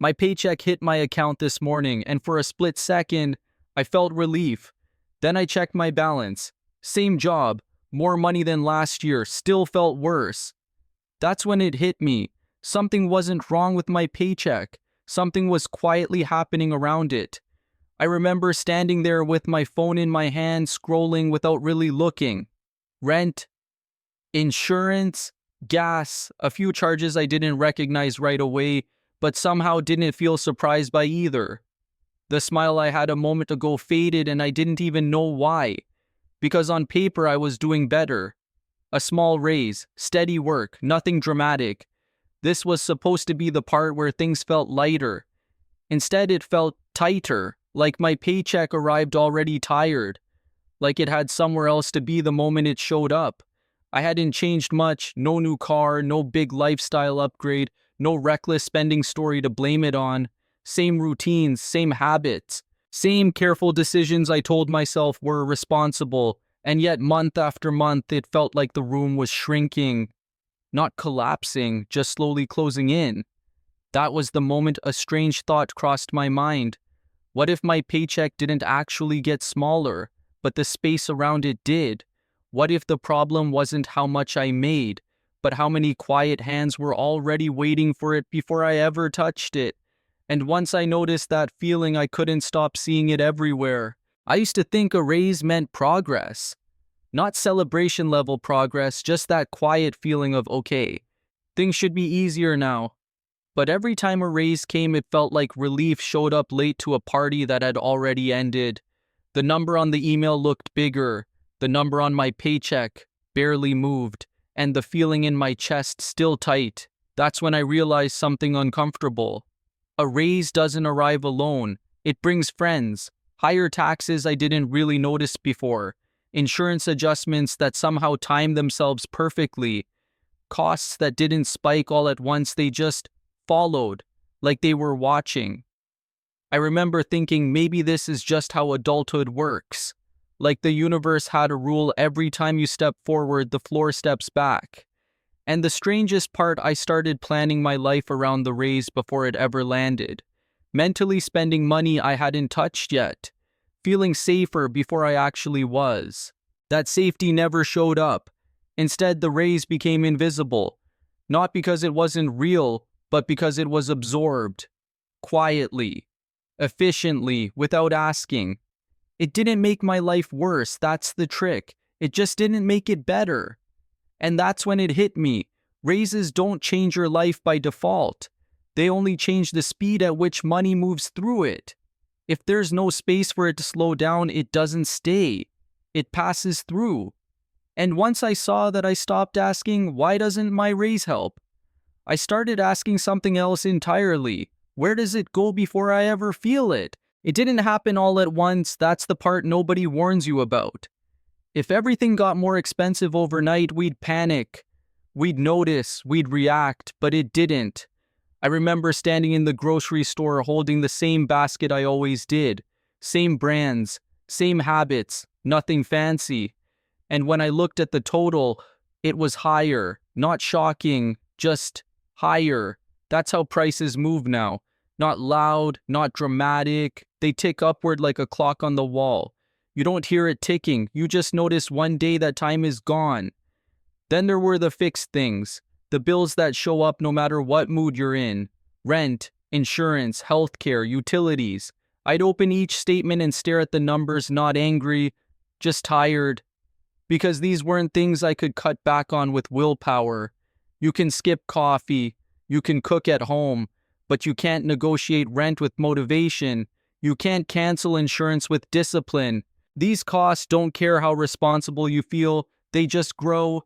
My paycheck hit my account this morning, and for a split second, I felt relief. Then I checked my balance. Same job, more money than last year, still felt worse. That's when it hit me. Something wasn't wrong with my paycheck. Something was quietly happening around it. I remember standing there with my phone in my hand, scrolling without really looking. Rent, insurance, gas, a few charges I didn't recognize right away, but somehow didn't feel surprised by either. The smile I had a moment ago faded and I didn't even know why. Because on paper I was doing better. A small raise, steady work, nothing dramatic. This was supposed to be the part where things felt lighter. Instead it felt tighter, like my paycheck arrived already tired. Like it had somewhere else to be the moment it showed up. I hadn't changed much, no new car, no big lifestyle upgrade, no reckless spending story to blame it on. Same routines, same habits, same careful decisions I told myself were responsible, and yet month after month it felt like the room was shrinking. Not collapsing, just slowly closing in. That was the moment a strange thought crossed my mind. What if my paycheck didn't actually get smaller, but the space around it did? What if the problem wasn't how much I made, but how many quiet hands were already waiting for it before I ever touched it? And once I noticed that feeling, I couldn't stop seeing it everywhere. I used to think a raise meant progress. Not celebration level progress, just that quiet feeling of, okay, things should be easier now. But every time a raise came, it felt like relief showed up late to a party that had already ended. The number on the email looked bigger. The number on my paycheck barely moved, and the feeling in my chest still tight. That's when I realized something uncomfortable. A raise doesn't arrive alone. It brings friends, higher taxes I didn't really notice before, insurance adjustments that somehow timed themselves perfectly, costs that didn't spike all at once, they just followed, like they were watching. I remember thinking maybe this is just how adulthood works. Like the universe had a rule: every time you step forward, the floor steps back. And the strangest part, I started planning my life around the raise before it ever landed. Mentally spending money I hadn't touched yet. Feeling safer before I actually was. That safety never showed up. Instead, the raise became invisible. Not because it wasn't real, but because it was absorbed. Quietly. Efficiently, without asking. It didn't make my life worse, that's the trick. It just didn't make it better. And that's when it hit me. Raises don't change your life by default. They only change the speed at which money moves through it. If there's no space for it to slow down, it doesn't stay. It passes through. And once I saw that, I stopped asking, why doesn't my raise help? I started asking something else entirely. Where does it go before I ever feel it? It didn't happen all at once. That's the part nobody warns you about. If everything got more expensive overnight, we'd panic. We'd notice, we'd react, but it didn't. I remember standing in the grocery store holding the same basket I always did. Same brands, same habits, nothing fancy. And when I looked at the total, it was higher. Not shocking, just higher. That's how prices move now. Not loud, not dramatic. They tick upward like a clock on the wall. You don't hear it ticking. You just notice one day that time is gone. Then there were the fixed things. The bills that show up no matter what mood you're in. Rent, insurance, healthcare, utilities. I'd open each statement and stare at the numbers, not angry, just tired. Because these weren't things I could cut back on with willpower. You can skip coffee. You can cook at home. But you can't negotiate rent with motivation. You can't cancel insurance with discipline. These costs don't care how responsible you feel. They just grow.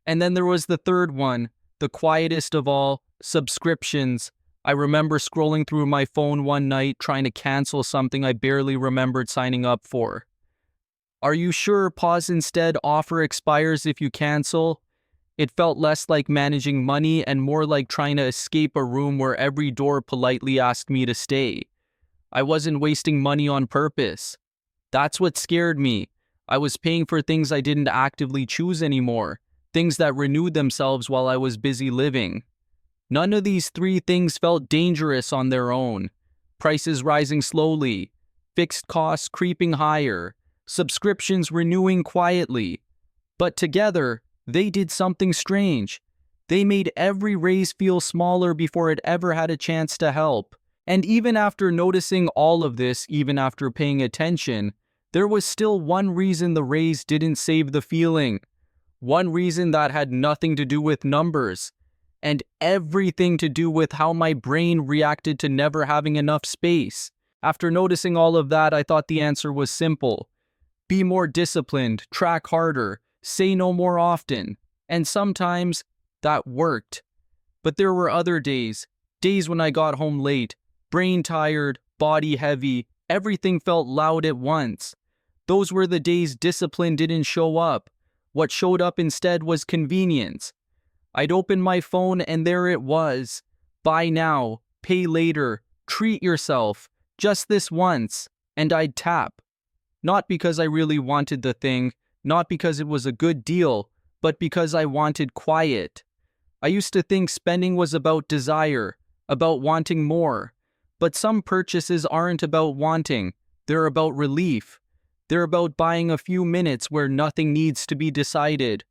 And then there was the third one, the quietest of all, subscriptions. I remember scrolling through my phone one night trying to cancel something I barely remembered signing up for. Are you sure? Pause instead. Offer expires if you cancel. It felt less like managing money and more like trying to escape a room where every door politely asked me to stay. I wasn't wasting money on purpose. That's what scared me. I was paying for things I didn't actively choose anymore. Things that renewed themselves while I was busy living. None of these three things felt dangerous on their own. Prices rising slowly, fixed costs creeping higher, subscriptions renewing quietly. But together, they did something strange. They made every raise feel smaller before it ever had a chance to help. And even after noticing all of this, even after paying attention, there was still one reason the raise didn't save the feeling. One reason that had nothing to do with numbers, and everything to do with how my brain reacted to never having enough space. After noticing all of that, I thought the answer was simple. Be more disciplined, track harder, say no more often. And sometimes that worked. But there were other days when I got home late, brain tired, body heavy, everything felt loud at once. Those were the days discipline didn't show up. What showed up instead was convenience. I'd open my phone and there it was. Buy now, pay later, treat yourself, just this once, and I'd tap. Not because I really wanted the thing, not because it was a good deal, but because I wanted quiet. I used to think spending was about desire, about wanting more. But some purchases aren't about wanting, they're about relief. They're about buying a few minutes where nothing needs to be decided.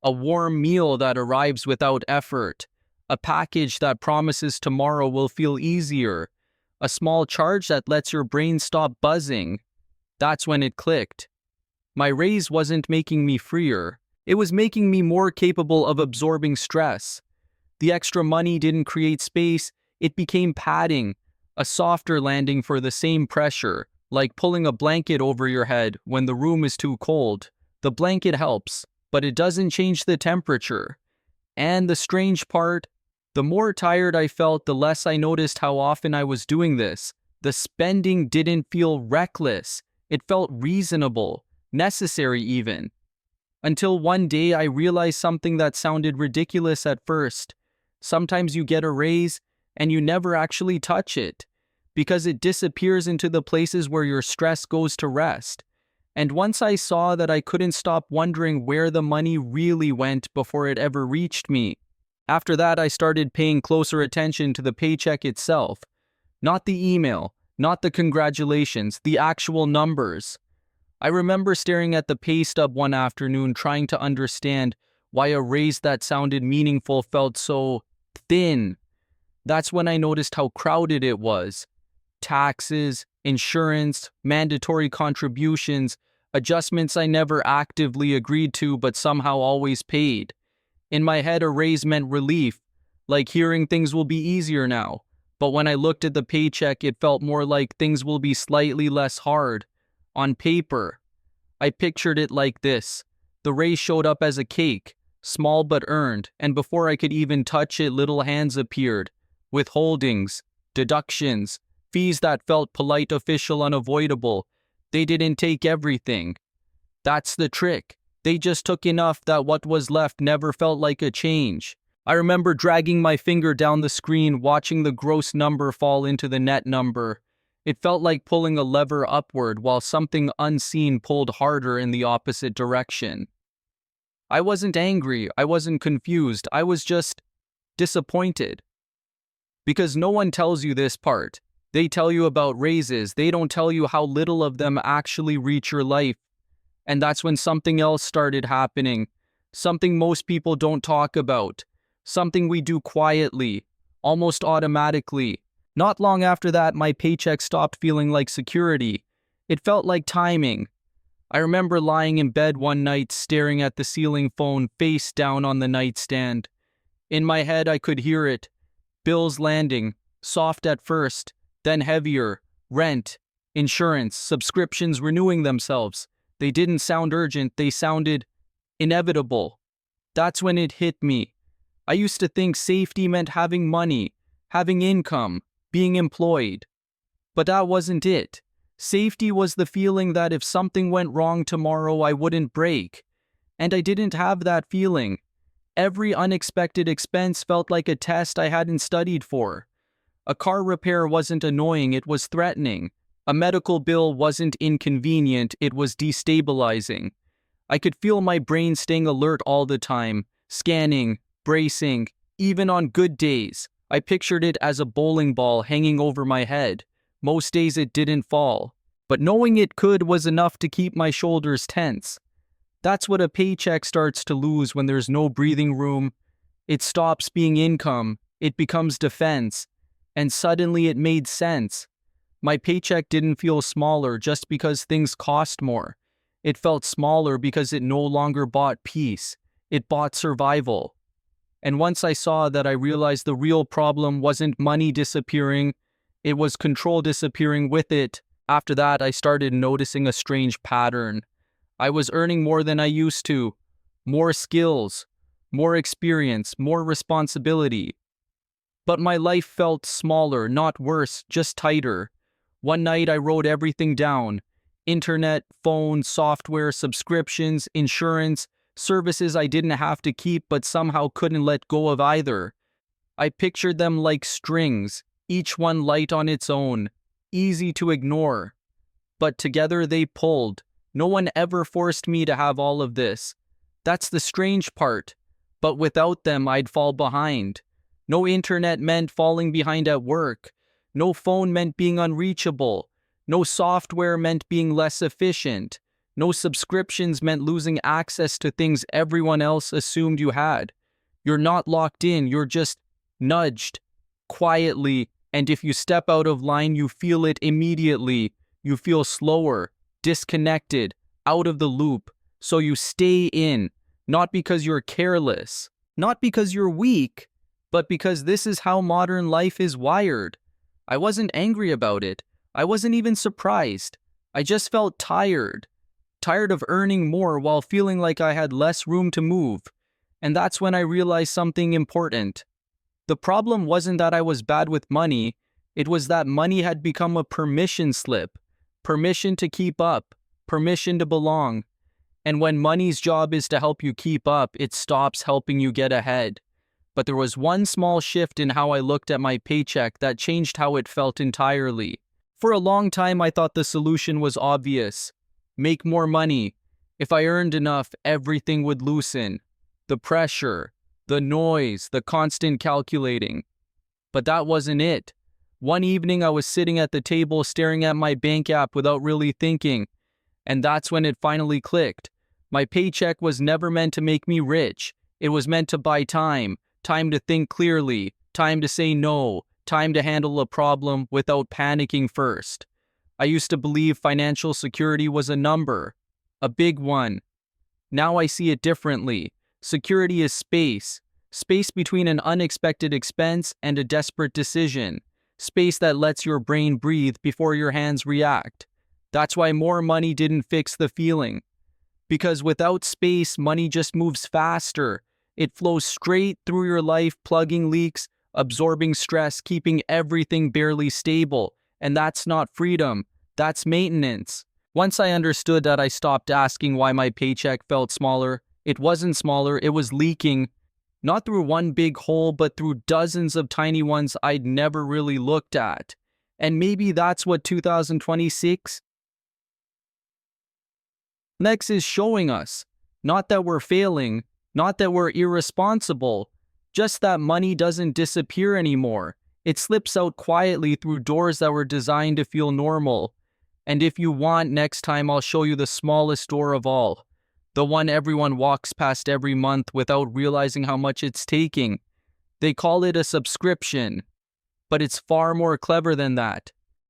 A warm meal that arrives without effort. A package that promises tomorrow will feel easier. A small charge that lets your brain stop buzzing. That's when it clicked. My raise wasn't making me freer. It was making me more capable of absorbing stress. The extra money didn't create space, it became padding. A softer landing for the same pressure, like pulling a blanket over your head when the room is too cold. The blanket helps, but it doesn't change the temperature. And the strange part, the more tired I felt, the less I noticed how often I was doing this. The spending didn't feel reckless. It felt reasonable, necessary even. Until one day I realized something that sounded ridiculous at first. Sometimes you get a raise and you never actually touch it, because it disappears into the places where your stress goes to rest. And once I saw that, I couldn't stop wondering where the money really went before it ever reached me. After that, I started paying closer attention to the paycheck itself. Not the email, not the congratulations, the actual numbers. I remember staring at the pay stub one afternoon, trying to understand why a raise that sounded meaningful felt so thin. That's when I noticed how crowded it was. Taxes, insurance, mandatory contributions, adjustments I never actively agreed to but somehow always paid. In my head, a raise meant relief, like hearing things will be easier now. But when I looked at the paycheck, it felt more like things will be slightly less hard. On paper, I pictured it like this. The raise showed up as a cake, small but earned, and before I could even touch it, little hands appeared. Withholdings, deductions, fees that felt polite, official, unavoidable. They didn't take everything. That's the trick. They just took enough that what was left never felt like a change. I remember dragging my finger down the screen, watching the gross number fall into the net number. It felt like pulling a lever upward while something unseen pulled harder in the opposite direction. I wasn't angry, I wasn't confused, I was just disappointed. Because no one tells you this part. They tell you about raises, they don't tell you how little of them actually reach your life. And that's when something else started happening. Something most people don't talk about. Something we do quietly, almost automatically. Not long after that, my paycheck stopped feeling like security. It felt like timing. I remember lying in bed one night, staring at the ceiling phone face down on the nightstand. In my head, I could hear it. Bills landing, soft at first, then heavier. Rent, insurance, subscriptions renewing themselves. They didn't sound urgent, they sounded inevitable. That's when it hit me. I used to think safety meant having money, having income, being employed. But that wasn't it. Safety was the feeling that if something went wrong tomorrow, I wouldn't break. And I didn't have that feeling. Every unexpected expense felt like a test I hadn't studied for. A car repair wasn't annoying, it was threatening. A medical bill wasn't inconvenient, it was destabilizing. I could feel my brain staying alert all the time, scanning, bracing, Even on good days, I pictured it as a bowling ball hanging over my head. Most days it didn't fall, but knowing it could was enough to keep my shoulders tense. That's what a paycheck starts to lose when there's no breathing room. It stops being income, it becomes defense, and suddenly it made sense. My paycheck didn't feel smaller just because things cost more. It felt smaller because it no longer bought peace, it bought survival. And once I saw that, I realized the real problem wasn't money disappearing, it was control disappearing with it. After that, I started noticing a strange pattern. I was earning more than I used to, more skills, more experience, more responsibility. But my life felt smaller, not worse, just tighter. One night I wrote everything down: internet, phone, software, subscriptions, insurance, services I didn't have to keep but somehow couldn't let go of either. I pictured them like strings, each one light on its own, easy to ignore. But together they pulled. No one ever forced me to have all of this. That's the strange part. But without them, I'd fall behind. No internet meant falling behind at work. No phone meant being unreachable. No software meant being less efficient. No subscriptions meant losing access to things everyone else assumed you had. You're not locked in, you're just nudged, quietly, and if you step out of line, you feel it immediately. You feel slower, disconnected, out of the loop. So you stay in, not because you're careless, not because you're weak, but because this is how modern life is wired. I wasn't angry about it. I wasn't even surprised. I just felt tired. Tired of earning more while feeling like I had less room to move. And that's when I realized something important. The problem wasn't that I was bad with money. It was that money had become a permission slip. Permission to keep up. Permission to belong. And when money's job is to help you keep up, it stops helping you get ahead. But there was one small shift in how I looked at my paycheck that changed how it felt entirely. For a long time, I thought the solution was obvious. Make more money. If I earned enough, everything would loosen. The pressure, the noise, the constant calculating. But that wasn't it. One evening, I was sitting at the table staring at my bank app without really thinking. And that's when it finally clicked. My paycheck was never meant to make me rich. It was meant to buy time. Time to think clearly, time to say no, time to handle a problem without panicking first. I used to believe financial security was a number, a big one. Now I see it differently. Security is space, space between an unexpected expense and a desperate decision, space that lets your brain breathe before your hands react. That's why more money didn't fix the feeling. Because without space, money just moves faster. It flows straight through your life, plugging leaks, absorbing stress, keeping everything barely stable. And that's not freedom, that's maintenance. Once I understood that, I stopped asking why my paycheck felt smaller. It wasn't smaller, it was leaking. Not through one big hole, but through dozens of tiny ones I'd never really looked at. And maybe that's what 2026 next is showing us. Not that we're failing, not that we're irresponsible, just that money doesn't disappear anymore. It slips out quietly through doors that were designed to feel normal. And if you want, next time I'll show you the smallest door of all. The one everyone walks past every month without realizing how much it's taking. They call it a subscription. But it's far more clever than that.